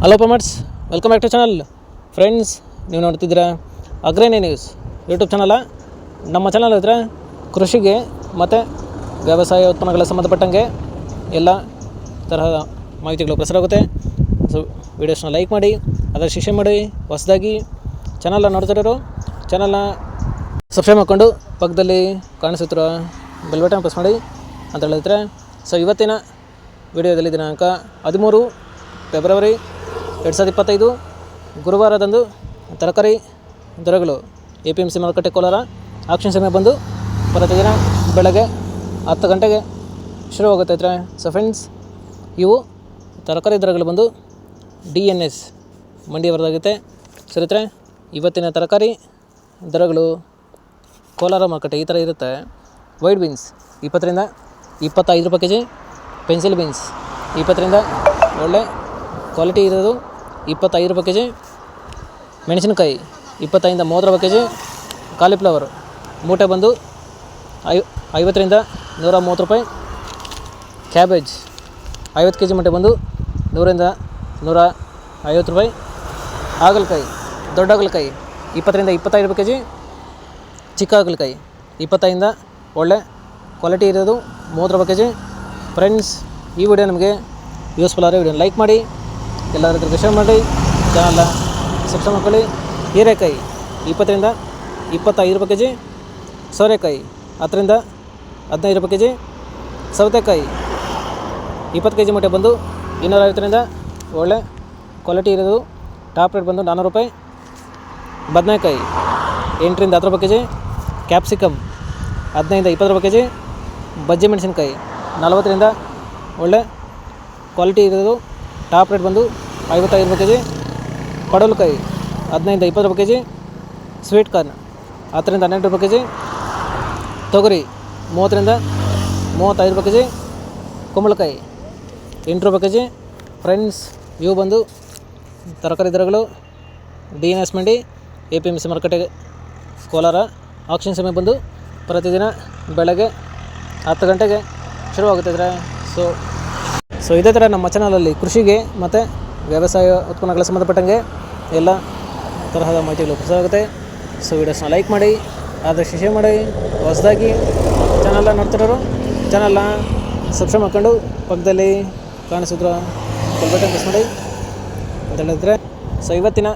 Hello farmers, welcome back to channel. Friends, ನೀವು ನೋಡ್ತಿದ್ದೀರಾ ಅಗ್ರೇನಿ ನ್ಯೂಸ್ ಯೂಟ್ಯೂಬ್ ಚಾನಲ. ನಮ್ಮ ಚಾನಲ್ ಹತ್ರ ಕೃಷಿಗೆ ಮತ್ತು ವ್ಯವಸಾಯ ಉತ್ಪನ್ನಗಳ ಸಂಬಂಧಪಟ್ಟಂಗೆ ಎಲ್ಲ ತರಹದ ಮಾಹಿತಿಗಳು ಪ್ರಸಾರ ಆಗುತ್ತೆ. ಸೊ ವೀಡಿಯೋಸ್ನ ಲೈಕ್ ಮಾಡಿ, ಅದರ ಶಿಕ್ಷೆ ಮಾಡಿ. ಹೊಸದಾಗಿ ಚಾನಲ್ನ ನೋಡ್ತಿರೋರು ಚಾನಲ್ನ ಸಬ್ಸ್ಕ್ರೈಬ್ ಮಾಡಿಕೊಂಡು ಪಕ್ಕದಲ್ಲಿ ಕಾಣಿಸುತ್ತಿರೋ ಬೆಲ್ ಬಟನ್ ಪ್ರೆಸ್ ಮಾಡಿ ಅಂತ ಹೇಳಿದ್ರೆ. ಸೊ ಇವತ್ತಿನ ವಿಡಿಯೋದಲ್ಲಿ ದಿನಾಂಕ 13 ಫೆಬ್ರವರಿ 2025 ಗುರುವಾರದಂದು ತರಕಾರಿ ದರಗಳು APMC ಮಾರುಕಟ್ಟೆ ಕೋಲಾರ ಆಕ್ಷನ್ ಸಮಯ ಬಂದು ಪ್ರತಿದಿನ ಬೆಳಗ್ಗೆ 10 ಗಂಟೆಗೆ ಶುರುವಾಗುತ್ತೆ. ಸೊ ಫ್ರೆಂಡ್ಸ್, ಇವು ತರಕಾರಿ ದರಗಳು ಬಂದು DNS ಮಂಡಿಯವರದಾಗುತ್ತೆ. ಸರಿತ್ರೆ, ಇವತ್ತಿನ ತರಕಾರಿ ದರಗಳು ಕೋಲಾರ ಮಾರುಕಟ್ಟೆ ಈ ಥರ ಇರುತ್ತೆ. ವೈಟ್ ಬೀನ್ಸ್ 20 ರಿಂದ 25 ರೂಪಾಯಿ ಕೆಜಿ, ಪೆನ್ಸಿಲ್ ಬೀನ್ಸ್ 20 ರಿಂದ ಒಳ್ಳೆ ಕ್ವಾಲಿಟಿ ಇರೋದು 25 ರೂಪಾಯಿ ಕೆಜಿ, ಮೆಣಸಿನಕಾಯಿ 25 ರಿಂದ 30 ರೂಪಾಯಿ ಕೆಜಿ, ಕಾಲಿಫ್ಲವರ್ ಮೂಟೆ ಬಂದು 50 ರಿಂದ 130 ರೂಪಾಯಿ, ಕ್ಯಾಬೇಜ್ 50 ಕೆಜಿ ಮೂಟೆ ಬಂದು 100 ರಿಂದ 150 ರೂಪಾಯಿ, ಹಾಗಲಕಾಯಿ ದೊಡ್ಡ ಹಾಗಲಕಾಯಿ 20 ರಿಂದ 25 ರೂಪಾಯಿ ಕೆಜಿ, ಚಿಕ್ಕ ಹಾಗಲಕಾಯಿ 25 ರಿಂದ ಒಳ್ಳೆ ಕ್ವಾಲಿಟಿ ಇರೋದು 30 ರೂಪಾಯಿ ಕೆಜಿ. ಫ್ರೆಂಡ್ಸ್, ಈ ವಿಡಿಯೋ ನಮಗೆ ಯೂಸ್ಫುಲ್ ಆದರೆ ವಿಡಿಯೋನ ಲೈಕ್ ಮಾಡಿ, ಎಲ್ಲರ ಹತ್ರ ಶೇರ್ ಮಾಡಿ, ಚಾನಲ್ನ ಸಬ್ಸ್ಕ್ರೈಬ್ ಮಾಡ್ಕೊಳ್ಳಿ. ಹೀರೆಕಾಯಿ 20 ರಿಂದ 25 ರೂಪಾಯಿ ಕೆಜಿ, ಸೋರೆಕಾಯಿ 10 ರಿಂದ 15 ರೂಪಾಯಿ ಕೆಜಿ, ಸೌತೆಕಾಯಿ 20 ಕೆಜಿ ಮೂಟೆ ಬಂದು 250 ರಿಂದ ಒಳ್ಳೆ ಕ್ವಾಲಿಟಿ ಇರೋದು ಟಾಪ್ ರೇಟ್ ಬಂದು 400 ರೂಪಾಯಿ, ಬದನೆಕಾಯಿ 8 ರಿಂದ 10 ರೂಪಾಯಿ ಕೆಜಿ, ಕ್ಯಾಪ್ಸಿಕಮ್ 15 ರಿಂದ 20 ರೂಪಾಯಿ ಕೆಜಿ, ಬಜ್ಜಿ ಮೆಣಸಿನಕಾಯಿ 40 ರಿಂದ ಒಳ್ಳೆ ಕ್ವಾಲಿಟಿ ಇರೋದು ಟಾಪ್ ರೇಟ್ ಬಂದು 55 ರೂಪಾಯಿ ಕೆಜಿ, ಪಡವಲಕಾಯಿ 15 ರಿಂದ 20 ರೂಪಾಯಿ ಕೆಜಿ, ಸ್ವೀಟ್ ಕಾರ್ನ್ 10 ರಿಂದ 12 ರೂಪಾಯಿ ಕೆಜಿ, ತೊಗರಿ 30 ರಿಂದ 35 ರೂಪಾಯಿ ಕೆಜಿ, ಕುಂಬಳಕಾಯಿ 8 ರೂಪಾಯಿ ಕೆಜಿ. ಫ್ರೆಂಡ್ಸ್, ಇವು ಬಂದು ತರಕಾರಿ ದರಗಳು DNS ಮಂಡಿ APMC ಮಾರುಕಟ್ಟೆ ಕೋಲಾರ ಆಕ್ಷನ್ ಸಮಯ ಬಂದು ಪ್ರತಿದಿನ ಬೆಳಗ್ಗೆ 10 ಗಂಟೆಗೆ ಶುರುವಾಗುತ್ತಿದ್ರೆ. ಸೊ ಇದೇ ಥರ ನಮ್ಮ ಚಾನಲಲ್ಲಿ ಕೃಷಿಗೆ ಮತ್ತು ವ್ಯವಸಾಯ ಉತ್ಪನ್ನಗಳ ಸಂಬಂಧಪಟ್ಟಂಗೆ ಎಲ್ಲ ತರಹದ ಮಾಹಿತಿಗಳು ಪ್ರಸಾರ ಆಗುತ್ತೆ. ಸೊ ವೀಡಿಯೋಸ್ನ ಲೈಕ್ ಮಾಡಿ, ಆದಷ್ಟು ಶೇರ್ ಮಾಡಿ. ಹೊಸದಾಗಿ ಚಾನಲ್ನ ನೋಡ್ತಿರೋರು ಚಾನಲ್ನ ಸಬ್ಸ್ಕ್ರೈಬ್ ಮಾಡ್ಕೊಂಡು ಪಕ್ಕದಲ್ಲಿ ಕಾಣಿಸಿದ್ರು ಬೆಲ್ ಬಟನ್ ಪ್ರೆಸ್ ಮಾಡಿ ಅಂತ ಹೇಳಿದ್ರೆ. ಸೊ ಇವತ್ತಿನ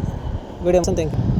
ವೀಡಿಯೋ ಥ್ಯಾಂಕ್ ಯು.